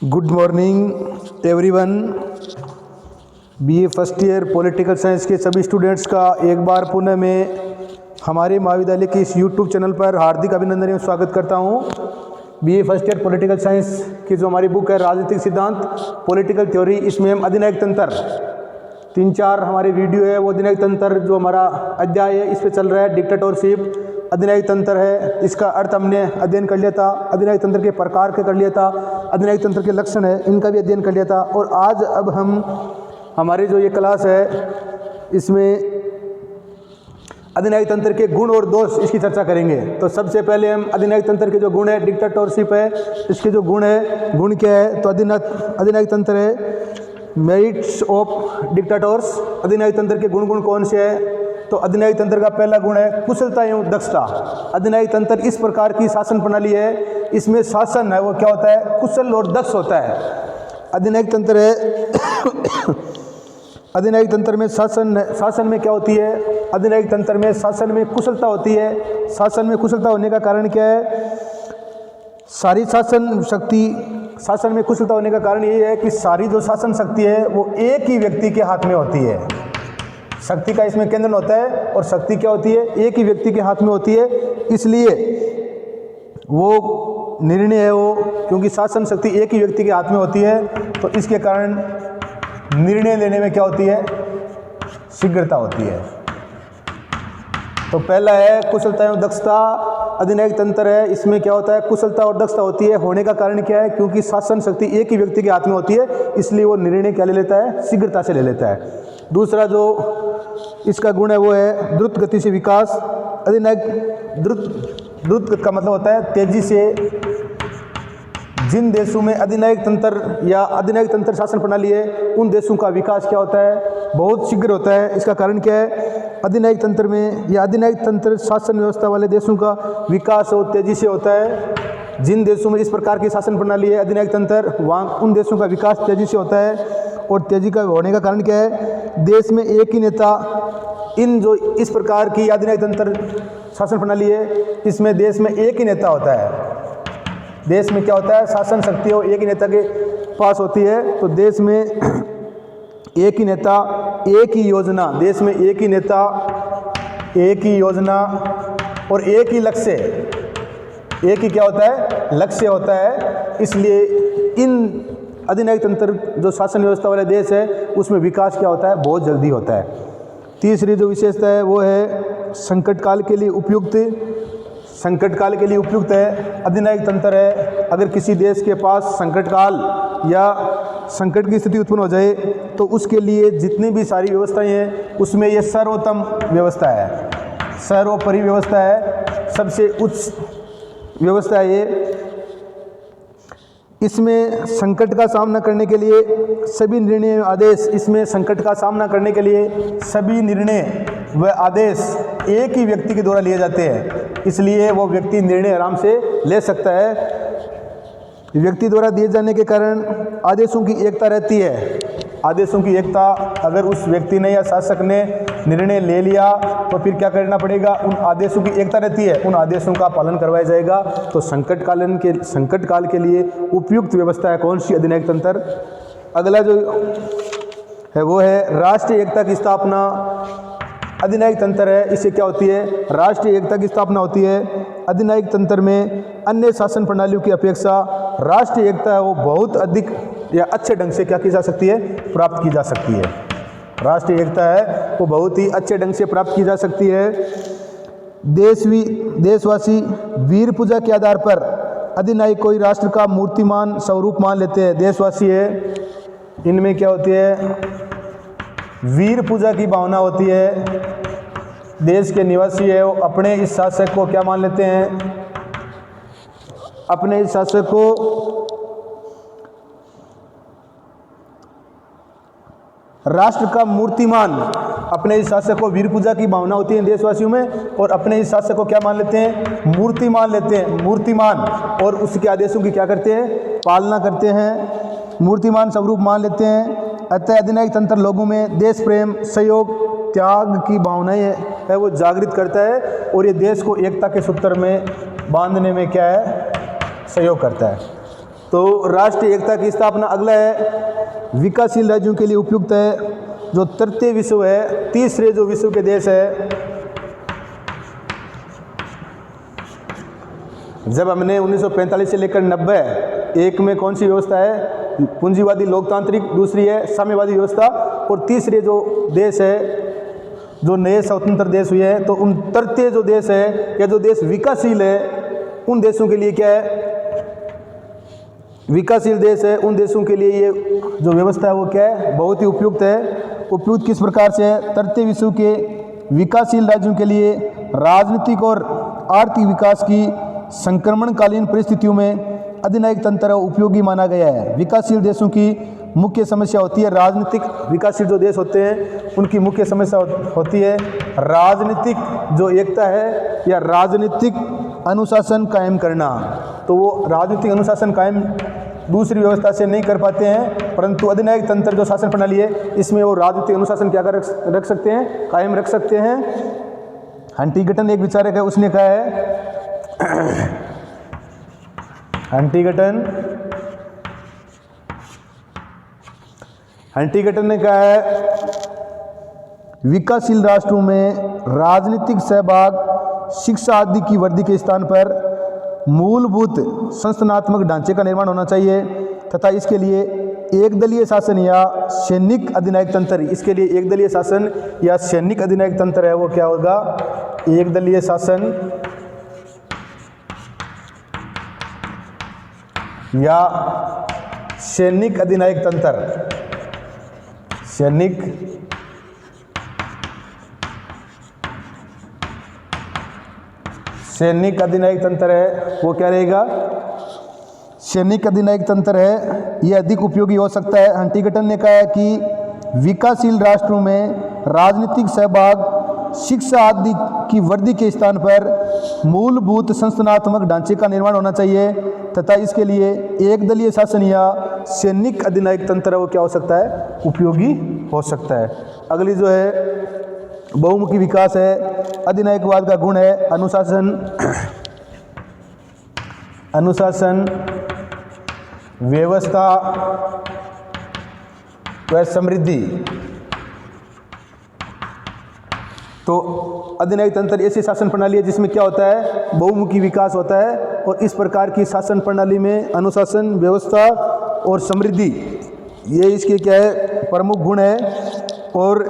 Good morning everyone. BA first year political science के सभी students का एक बार पुनः मैं हमारे महाविद्यालय के इस यूट्यूब चैनल पर हार्दिक अभिनंदन एवं स्वागत करता हूं। BA first year political science की जो हमारी बुक है राजनीतिक सिद्धांत पॉलिटिकल थ्योरी, इसमें हम अधिनायक तंत्र 3-4 हमारे वीडियो है। वो अधिनायक तंत्र जो हमारा अध्याय है इस पे चल रहा है। डिक्टेटरशिप अधिनायक तंत्र है, इसका अर्थ हमने अध्ययन कर लिया था। अधिनायक तंत्र के प्रकार के कर लिया था, अधिनायक तंत्र के लक्षण है इनका भी अध्ययन कर लिया था। और आज अब हम हमारी जो ये क्लास है इसमें अधिनायक तंत्र के गुण और दोष इसकी चर्चा करेंगे। तो सबसे पहले हम अधिनायक तंत्र के जो गुण है, डिक्टेटरशिप है, इसके जो गुण है, गुण क्या है? तो अधिनायक तंत्र है मेरिट्स ऑफ डिक्टेटर्स। अधिनायक तंत्र के गुण कौन से हैं? तो अधिनायक तंत्र का पहला गुण है कुशलता एवं दक्षता। अधिनायक तंत्र इस प्रकार की शासन प्रणाली है, इसमें शासन है वो क्या होता है? कुशल और दक्ष होता है। अधिनायक तंत्र है अधिनायक तंत्र में शासन में क्या होती है? अधिनायक तंत्र में शासन में कुशलता होती है। शासन में कुशलता होने का कारण क्या है? सारी शासन में कुशलता होने का कारण ये है कि सारी जो शासन शक्ति है वो एक ही व्यक्ति के हाथ में होती है। शक्ति का इसमें केंद्र होता है और शक्ति क्या होती है? एक ही व्यक्ति के हाथ में होती है। इसलिए वो निर्णय है वो, क्योंकि शासन शक्ति एक ही व्यक्ति के हाथ में होती है तो इसके कारण निर्णय लेने में क्या होती है? शीघ्रता होती है। तो पहला है कुशलता एवं दक्षता। अधिनायक तंत्र है, इसमें क्या होता है? कुशलता और दक्षता होती है। होने का कारण क्या है? क्योंकि शासन शक्ति एक ही व्यक्ति के हाथ में होती है, इसलिए वो निर्णय क्या ले लेता है? शीघ्रता से ले लेता है। दूसरा जो इसका गुण है वो है द्रुत गति से विकास। अधिनायक द्रुत का मतलब होता है तेजी से। जिन देशों में अधिनायक तंत्र या अधिनायक तंत्र शासन प्रणाली है उन देशों का विकास क्या होता है? बहुत शीघ्र होता है। इसका कारण क्या है? अधिनायक तंत्र में या अधिनायक तंत्र शासन व्यवस्था वाले देशों का विकास और तेजी से होता है। जिन देशों में इस प्रकार की शासन प्रणाली है अधिनायक तंत्र, वहाँ उन देशों का विकास तेजी से होता है। और तेजी का होने का कारण क्या है? देश में एक ही नेता, इन जो इस प्रकार की अधिनायक तंत्र शासन प्रणाली है इसमें देश में एक ही नेता होता है। देश में क्या होता है? शासन शक्ति वो एक ही नेता के पास होती है। तो देश में एक ही नेता, एक ही योजना, देश में एक ही नेता, एक ही योजना और एक ही लक्ष्य। एक ही क्या होता है? लक्ष्य होता है। इसलिए इन अधिनायक तंत्र जो शासन व्यवस्था वाले देश है उसमें विकास क्या होता है? बहुत जल्दी होता है। तीसरी जो विशेषता है वो है संकट काल के लिए उपयुक्त। संकट काल के लिए उपयुक्त है अधिनायक तंत्र है। अगर किसी देश के पास संकट काल या संकट की स्थिति उत्पन्न हो जाए तो उसके लिए जितनी भी सारी व्यवस्थाएं हैं उसमें ये सर्वोत्तम व्यवस्था है, सर्वोपरि व्यवस्था है, सबसे उच्च व्यवस्था है ये। इसमें संकट का सामना करने के लिए सभी निर्णय आदेश, इसमें संकट का सामना करने के लिए सभी निर्णय व आदेश एक ही व्यक्ति के द्वारा लिए जाते हैं। इसलिए वो व्यक्ति निर्णय आराम से ले सकता है। व्यक्ति द्वारा दिए जाने के कारण आदेशों की एकता रहती है। आदेशों की एकता, अगर उस व्यक्ति ने या शासक ने निर्णय ले लिया तो फिर क्या करना पड़ेगा? उन आदेशों की एकता रहती है, उन आदेशों का पालन करवाया जाएगा। तो संकट काल के लिए उपयुक्त व्यवस्था है कौन सी? अधिनायक तंत्र। अगला जो है वो है राष्ट्रीय एकता की स्थापना। अधिनायक तंत्र है, इससे क्या होती है? राष्ट्रीय एकता की स्थापना होती है। अधिनायक तंत्र में अन्य शासन प्रणालियों की अपेक्षा राष्ट्रीय एकता है वो बहुत अधिक या अच्छे ढंग से क्या की जा सकती है? प्राप्त की जा सकती है। राष्ट्रीय एकता है वो बहुत ही अच्छे ढंग से प्राप्त की जा सकती है। देशवासी वीर पूजा के आधार पर अधिनायक को ही राष्ट्र का मूर्तिमान स्वरूप मान लेते हैं। देशवासी है, इनमें क्या होती है? वीर पूजा की भावना होती है। देश के निवासी है वो अपने इस शासक को क्या मान लेते हैं? अपने इस शासक को राष्ट्र का मूर्तिमान, अपने इस शासक को वीर पूजा की भावना होती है देशवासियों में और अपने इस शासक को क्या मान लेते हैं? मूर्ति मान लेते हैं, मूर्तिमान। और उसके आदेशों की क्या करते हैं? पालना करते हैं, मूर्तिमान स्वरूप मान लेते हैं। अतः अधिनायक तंत्र लोगों में देश प्रेम, सहयोग, त्याग की भावनाएं है वो जागृत करता है और ये देश को एकता के सूत्र में बांधने में क्या है? सहयोग करता है। तो राष्ट्रीय एकता की स्थापना। अगला है विकासशील राज्यों के लिए उपयुक्त है जो तृतीय विश्व है, तीसरे जो विश्व के देश है। जब हमने 1945 से लेकर 90 एक में कौन सी व्यवस्था है? पूंजीवादी लोकतांत्रिक, दूसरी है साम्यवादी व्यवस्था, और तीसरे जो देश है, जो नए स्वतंत्र देश हुए हैं, तो उन तृतीय जो देश है या जो देश विकासशील है उन देशों के लिए क्या है? विकासशील देश है उन देशों के लिए ये जो व्यवस्था है वो क्या है? बहुत ही उपयुक्त है। उपयुक्त किस प्रकार से है? तृतीय विश्व के विकासशील राज्यों के लिए राजनीतिक और आर्थिक विकास की संक्रमणकालीन परिस्थितियों में अधिनायक तंत्र उपयोगी माना गया है। विकासशील देशों की मुख्य समस्या होती है राजनीतिक, विकासशील जो देश होते हैं उनकी मुख्य समस्या होती है राजनीतिक जो एकता है या राजनीतिक अनुशासन कायम करना। तो वो राजनीतिक अनुशासन कायम दूसरी व्यवस्था से नहीं कर पाते हैं, परंतु अधिनायक तंत्र जो शासन प्रणाली है इसमें वो राजनीतिक अनुशासन क्या कर रख सकते हैं? कायम रख सकते हैं। हंटिंगटन एक विचारक है, उसने कहा है हंटिंगटन ने कहा है विकासशील राष्ट्रों में राजनीतिक सहभाग, शिक्षा आदि की वृद्धि के स्थान पर मूलभूत संस्थानात्मक ढांचे का निर्माण होना चाहिए तथा इसके लिए एक दलीय शासन या सैनिक अधिनायक तंत्र, इसके लिए एक दलीय शासन या सैनिक अधिनायक तंत्र है वो क्या होगा? एक दलीय शासन या सैनिक अधिनायक तंत्र। सैनिक अधिनायक तंत्र है वो क्या रहेगा? सैनिक अधिनायक तंत्र है, यह अधिक उपयोगी हो सकता है। हंटिंगटन ने कहा है कि विकासशील राष्ट्रों में राजनीतिक सहभाग, शिक्षा आदि की वृद्धि के स्थान पर मूलभूत संस्थानात्मक ढांचे का निर्माण होना चाहिए तथा इसके लिए एक दलीय शासन या सैनिक अधिनायक तंत्र वो क्या हो सकता है? उपयोगी हो सकता है। अगली जो है बहुमुखी विकास है। अधिनायकवाद का गुण है अनुशासन, व्यवस्था व समृद्धि। तो अधिनायक तंत्र ऐसी शासन प्रणाली है जिसमें क्या होता है? बहुमुखी विकास होता है, और इस प्रकार की शासन प्रणाली में अनुशासन, व्यवस्था और समृद्धि ये इसके क्या है? प्रमुख गुण है। और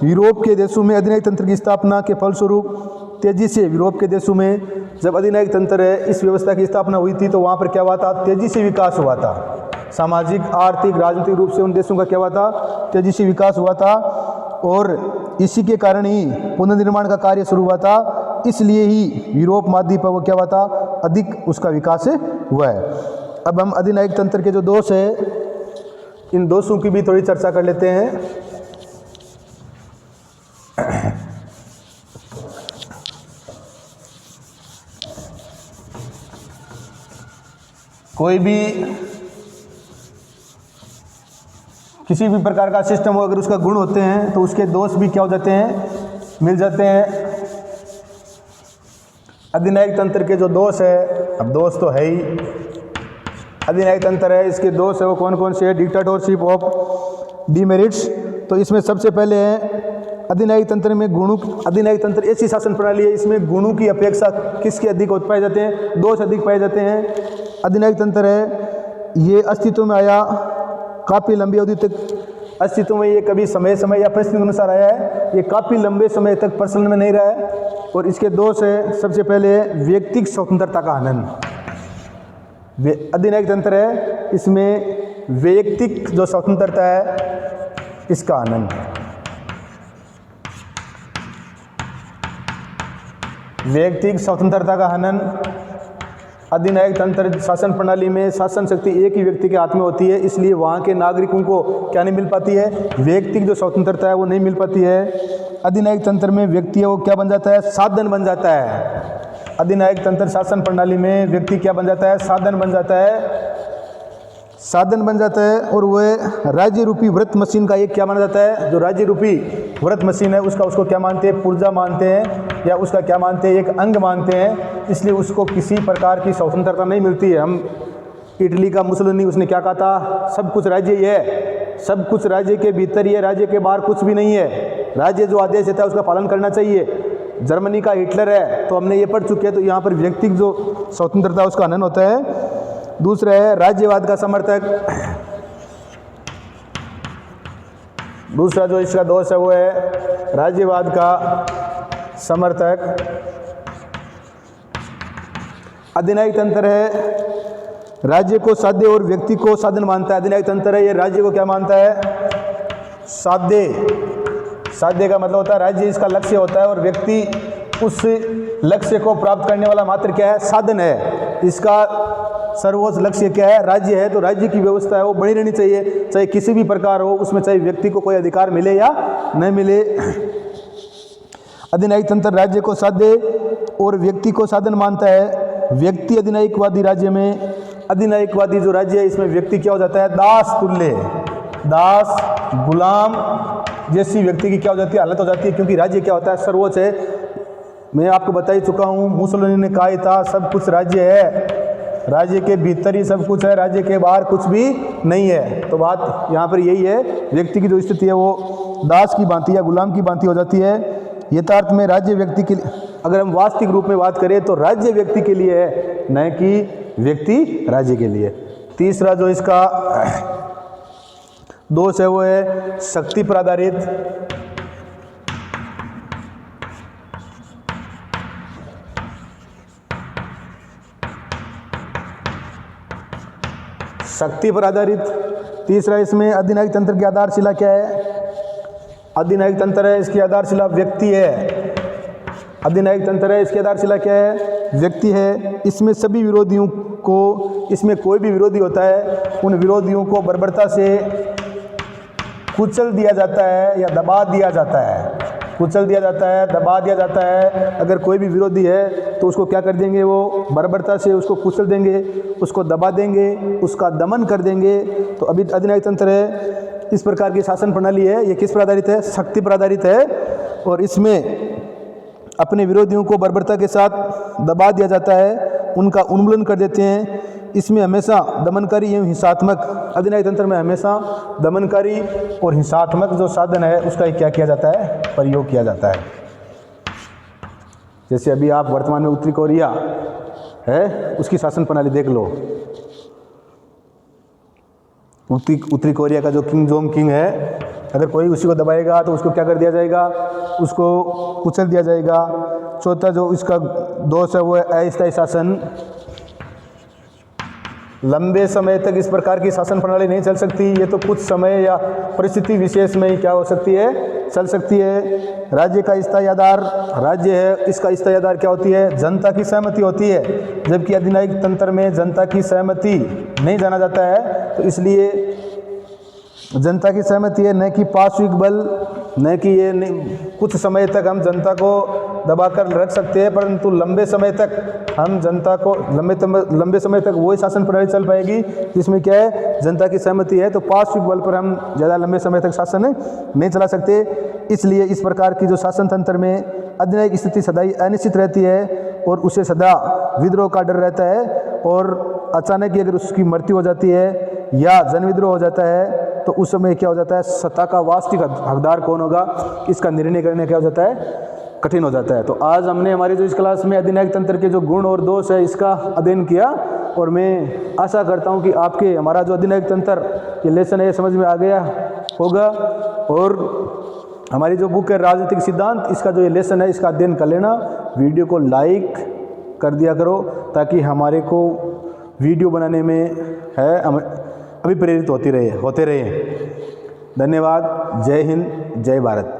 यूरोप के देशों में अधिनायक तंत्र की स्थापना के फलस्वरूप तेजी से, यूरोप के देशों में जब अधिनायक तंत्र है इस व्यवस्था की स्थापना हुई थी तो वहाँ पर क्या हुआ था? तेजी से विकास हुआ था। सामाजिक, आर्थिक, राजनीतिक रूप से उन देशों का क्या हुआ था? तेजी से विकास हुआ था, और इसी के कारण ही पुनर्निर्माण का कार्य शुरू हुआ था। इसलिए ही यूरोप महाद्वीप पर वो क्या हुआ था? अधिक उसका विकास हुआ है। अब हम अधिनायक तंत्र के जो दोष है इन दोषों की भी थोड़ी चर्चा कर लेते हैं। कोई भी किसी भी प्रकार का सिस्टम हो, अगर उसका गुण होते हैं तो उसके दोष भी क्या हो जाते हैं? मिल जाते हैं। अधिनायक तंत्र के जो दोष है, अब दोष तो है ही, अधिनायक तंत्र है इसके दोष है वो कौन कौन से है? Dictatorship of demerits. तो इसमें सबसे पहले है अधिनायक तंत्र में गुणों, अधिनायक तंत्र ऐसी शासन प्रणाली है इसमें गुणों की अपेक्षा किसके अधिक पाए जाते हैं? दोष अधिक पाए जाते हैं। अधिनायक तंत्र है ये अस्तित्व में आया काफ़ी लंबी अवधि तक, अस्तित्व में ये कभी समय या परिस्थिति के अनुसार आया है, ये काफ़ी लंबे समय तक प्रचलन में नहीं रहा है। और इसके दोष है, सबसे पहले है व्यक्तिगत स्वतंत्रता का हनन। अधिनायक तंत्र है इसमें वैयक्तिक जो स्वतंत्रता है इसका हनन। वैयक्तिक स्वतंत्रता का हनन। अधिनायक तंत्र शासन प्रणाली में शासन शक्ति एक ही व्यक्ति के हाथ में होती है, इसलिए वहाँ के नागरिकों को क्या नहीं मिल पाती है? वैयक्तिक जो स्वतंत्रता है वो नहीं मिल पाती है। अधिनायक तंत्र में व्यक्ति है वो क्या बन जाता है? साधन बन जाता है। अधिनायक तंत्र शासन प्रणाली में व्यक्ति क्या बन जाता है? साधन बन जाता है। साधन बन जाता है, और वह राज्य रूपी व्रत मशीन का एक क्या माना जाता है? जो राज्य रूपी व्रत मशीन है उसको क्या मानते हैं? पुर्जा मानते हैं, या उसका क्या मानते हैं? एक अंग मानते हैं। इसलिए उसको किसी प्रकार की स्वतंत्रता नहीं मिलती है। हम इटली का मुसोलिनी, उसने क्या कहा था? सब कुछ राज्य ही है, सब कुछ राज्य के भीतर ही है, राज्य के बाहर कुछ भी नहीं है, राज्य जो आदेश देता है उसका पालन करना चाहिए। जर्मनी का हिटलर है, तो हमने ये पढ़ चुके हैं। तो यहाँ पर व्यक्ति जो स्वतंत्रता उसका हनन होता है। दूसरा है राज्यवाद का समर्थक। दूसरा जो इसका दोष है वो है राज्यवाद का समर्थक। अधिनायक तंत्र है, राज्य को साध्य और व्यक्ति को साधन मानता है। अधिनायक तंत्र है, ये राज्य को क्या मानता है? साध्य। साध्य का मतलब होता है राज्य इसका लक्ष्य होता है और व्यक्ति उस लक्ष्य को प्राप्त करने वाला मात्र क्या है? साधन है। इसका सर्वोच्च लक्ष्य क्या है? राज्य है। तो राज्य की व्यवस्था है वो बनी रहनी चाहिए, चाहे किसी भी प्रकार हो, उसमें चाहे व्यक्ति को कोई अधिकार मिले या न मिले। अधिनायक तंत्र राज्य को साध्य और व्यक्ति को साधन मानता है। व्यक्ति अधिनायकवादी राज्य में, अधिनायकवादी जो राज्य है इसमें व्यक्ति क्या हो जाता है? दास तुल्य, दास गुलाम जैसी व्यक्ति की क्या हो जाती है? हालत हो जाती है, क्योंकि राज्य क्या होता है? सर्वोच्च है। मैं आपको बता ही चुका हूँ, मुसोलिनी ने कहा ही था सब कुछ राज्य है, राज्य के भीतर ही सब कुछ है, राज्य के बाहर कुछ भी नहीं है। तो बात यहाँ पर यही है, व्यक्ति की जो स्थिति है वो दास की भांति या गुलाम की भांति हो जाती है। यथार्थ में राज्य व्यक्ति के, अगर हम वास्तविक रूप में बात करें तो राज्य व्यक्ति के लिए है, न कि व्यक्ति राज्य के लिए। तीसरा जो इसका दोष है वो है शक्ति पर आधारित। शक्ति पर आधारित। तीसरा इसमें अधिनायक तंत्र की आधारशिला क्या है? अधिनायक तंत्र है, इसकी आधारशिला व्यक्ति है। अधिनायक तंत्र है, इसकी आधारशिला क्या है? व्यक्ति है। इसमें सभी विरोधियों को, इसमें कोई भी विरोधी होता है उन विरोधियों को बर्बरता से कुचल दिया जाता है या दबा दिया जाता है। कुचल दिया जाता है, दबा दिया जाता है। अगर कोई भी विरोधी है तो उसको क्या कर देंगे? वो बर्बरता से उसको कुचल देंगे, उसको दबा देंगे, उसका दमन कर देंगे। तो अभी अधिनायक तंत्र है, इस प्रकार की शासन प्रणाली है। ये किस पर आधारित है? शक्ति पर आधारित है। और इसमें अपने विरोधियों को बर्बरता के साथ दबा दिया जाता है, उनका उन्मूलन कर देते हैं। इसमें हमेशा दमनकारी एवं हिंसात्मक, अधिनायक तंत्र में हमेशा दमनकारी और हिंसात्मक जो साधन है उसका क्या किया जाता है? प्रयोग किया जाता है। जैसे अभी आप वर्तमान में उत्तरी कोरिया है, उसकी शासन प्रणाली देख लो। उत्तरी कोरिया का जो किंग जोंग किंग है, अगर कोई उसी को दबाएगा तो उसको क्या कर दिया जाएगा? उसको कुचल दिया जाएगा। चौथा जो इसका दोष है वो है अस्थायी शासन। लंबे समय तक इस प्रकार की शासन प्रणाली नहीं चल सकती, ये तो कुछ समय या परिस्थिति विशेष में ही क्या हो सकती है? चल सकती है। राज्य का स्थायी आधार, राज्य है, इसका स्थायी आधार क्या होती है? जनता की सहमति होती है, जबकि अधिनायक तंत्र में जनता की सहमति नहीं जाना जाता है। तो इसलिए जनता की सहमति है, न कि पार्श्विक बल, न कि ये कुछ समय तक हम जनता को दबाकर रख सकते हैं, परंतु लंबे समय तक हम जनता को लंबे समय तक वही शासन प्रणाली चल पाएगी जिसमें क्या है? जनता की सहमति है। तो पार्श्विक बल पर हम ज़्यादा लंबे समय तक शासन नहीं चला सकते। इसलिए इस प्रकार की जो शासन तंत्र में अधिनायक स्थिति सदा अनिश्चित रहती है और उसे सदा विद्रोह का डर रहता है। और अचानक ही अगर उसकी मृत्यु हो जाती है या जन विद्रोह हो जाता है तो उस समय क्या हो जाता है? सत्ता का वास्तविक हकदार कौन होगा, इसका निर्णय करने क्या हो जाता है? कठिन हो जाता है। तो आज हमने हमारी जो इस क्लास में अधिनायक तंत्र के जो गुण और दोष है इसका अध्ययन किया, और मैं आशा करता हूं कि आपके हमारा जो अधिनायक तंत्र ये लेसन है ये समझ में आ गया होगा। और हमारी जो बुक है राजनीतिक सिद्धांत, इसका जो ये लेसन है इसका अध्ययन कर लेना। वीडियो को लाइक कर दिया करो ताकि हमारे को वीडियो बनाने में है अभी प्रेरित होते रहे। धन्यवाद। जय हिंद, जय भारत।